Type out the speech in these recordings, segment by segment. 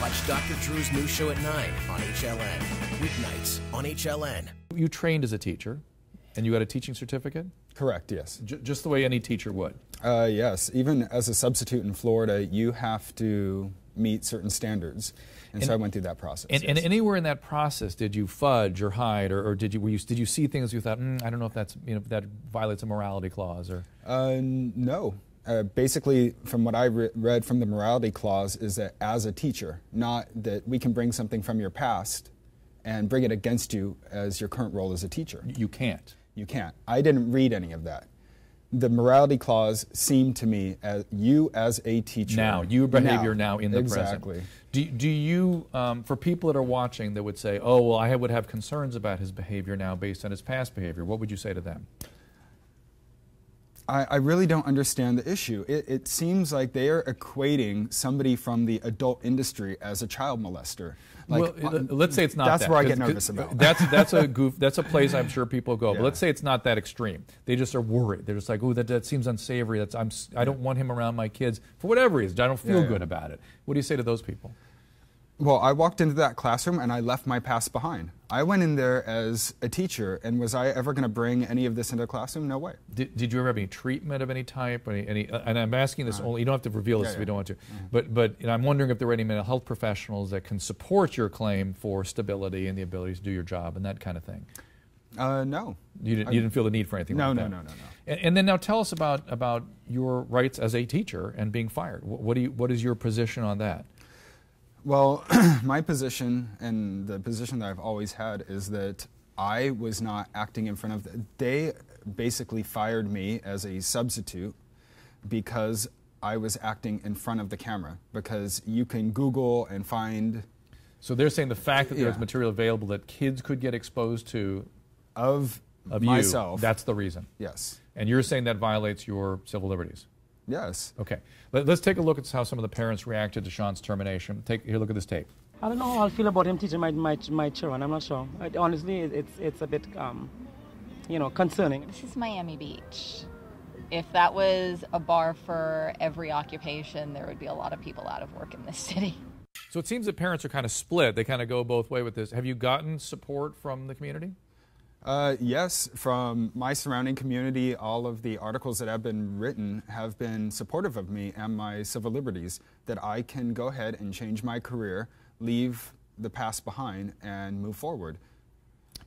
Watch Dr. Drew's new show at 9 on HLN. Weeknights on HLN. You trained as a teacher, and you got a teaching certificate? Correct, yes. Just the way any teacher would? Yes. Even as a substitute in Florida, you have to meet certain standards. And so I went through that process. And anywhere in that process, did you fudge or hide, or did you see things you thought, I don't know if that's if that violates a morality clause, or? No. Basically, from what I read from the morality clause, is that as a teacher, not that we can bring something from your past and bring it against you as your current role as a teacher. You can't. You can't. I didn't read any of that. The morality clause seemed to me as you as a teacher. Now, your behavior now in the exactly. present. Do you, for people that are watching that would say, oh, well, I would have concerns about his behavior now based on his past behavior, what would you say to them? I really don't understand the issue. It seems like they are equating somebody from the adult industry as a child molester. Like, well, let's say it's not that's where I get nervous about. That's a goof. That's a place I'm sure people go. Yeah. But let's say it's not that extreme. They just are worried. They're just like, oh, that seems unsavory. I don't want him around my kids for whatever reason. I don't feel good about it. What do you say to those people? Well, I walked into that classroom and I left my past behind. I went in there as a teacher, and was I ever going to bring any of this into the classroom? No way. Did you ever have any treatment of any type? And I'm asking this only, you don't have to reveal this if you don't want to, but I'm wondering if there were any mental health professionals that can support your claim for stability and the ability to do your job and that kind of thing. No. You didn't feel the need for anything like that? No. And then now tell us about your rights as a teacher and being fired. What is your position on that? Well, my position, and the position that I've always had, is that I was not acting in front of they basically fired me as a substitute because I was acting in front of the camera, because you can Google and find. So they're saying the fact that there was material available that kids could get exposed to of you, myself. that's the reason. Yes. And you're saying that violates your civil liberties. Yes. Okay. Let's take a look at how some of the parents reacted to Sean's termination. Here, look at this tape. I don't know how I feel about him teaching my children. I'm not sure. Honestly, it's a bit, concerning. This is Miami Beach. If that was a bar for every occupation, there would be a lot of people out of work in this city. So it seems that parents are kind of split. They kind of go both ways with this. Have you gotten support from the community? Yes, from my surrounding community. All of the articles that have been written have been supportive of me and my civil liberties, that I can go ahead and change my career, leave the past behind, and move forward.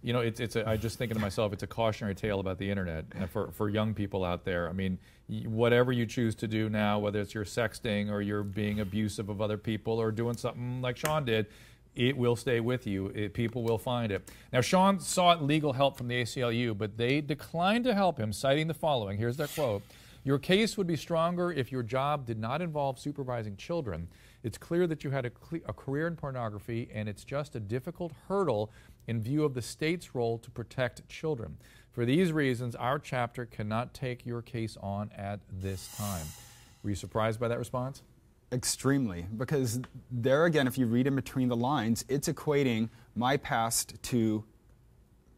You know, I just thinking to myself, it's a cautionary tale about the internet for young people out there. I mean, whatever you choose to do now, whether it's you're sexting or you're being abusive of other people or doing something like Sean did, it will stay with you. People will find it. Now, Sean sought legal help from the ACLU, but they declined to help him, citing the following. Here's their quote. Your case would be stronger if your job did not involve supervising children. It's clear that you had a career in pornography, and it's just a difficult hurdle in view of the state's role to protect children. For these reasons, our chapter cannot take your case on at this time. Were you surprised by that response? Extremely, because there again, if you read in between the lines, it's equating my past to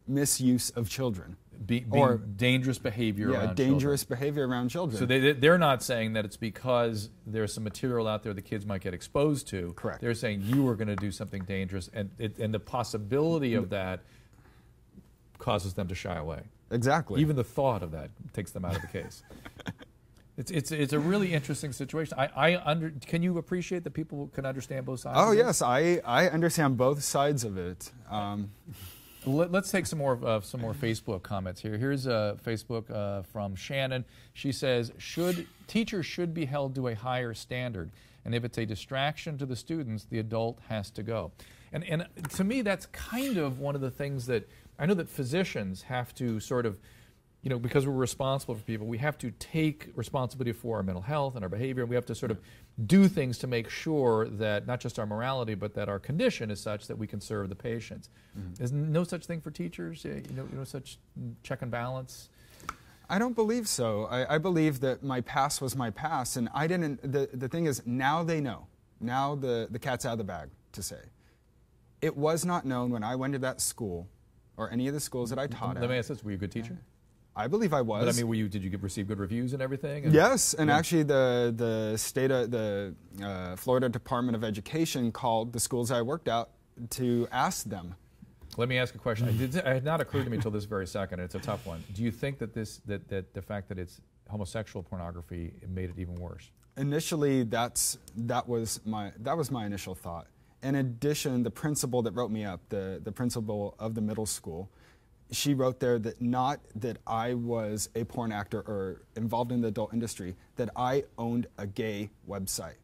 misuse of children. Or dangerous behavior around dangerous children. Behavior around children. So they're not saying that it's because there's some material out there the kids might get exposed to. Correct. They're saying you are going to do something dangerous, and the possibility of that causes them to shy away. Exactly. Even the thought of that takes them out of the case. It's a really interesting situation. Can you appreciate that people can understand both sides? Oh, of yes, I understand both sides of it. Let's take some more Facebook comments here. Here's a Facebook from Shannon. She says, teachers should be held to a higher standard, and if it's a distraction to the students, the adult has to go. And to me, that's kind of one of the things that I know that physicians have to sort of, because we're responsible for people, we have to take responsibility for our mental health and our behavior, and we have to sort of do things to make sure that not just our morality, but that our condition is such that we can serve the patients. Mm-hmm. There's no such thing for teachers? Such check and balance? I don't believe so. I believe that my past was my past, and I didn't. The thing is, now they know. Now the cat's out of the bag, to say. It was not known when I went to that school, or any of the schools that I taught at. Let me ask this, were you a good teacher? I believe I was. But I mean, did you receive good reviews and everything? And, yes, and actually the Florida Department of Education called the schools I worked at to ask them. Let me ask a question. It had not occurred to me until this very second. It's a tough one. Do you think that that the fact that it's homosexual pornography made it even worse? Initially, that was my initial thought. In addition, the principal that wrote me up, the principal of the middle school, she wrote there that not that I was a porn actor or involved in the adult industry, that I owned a gay website.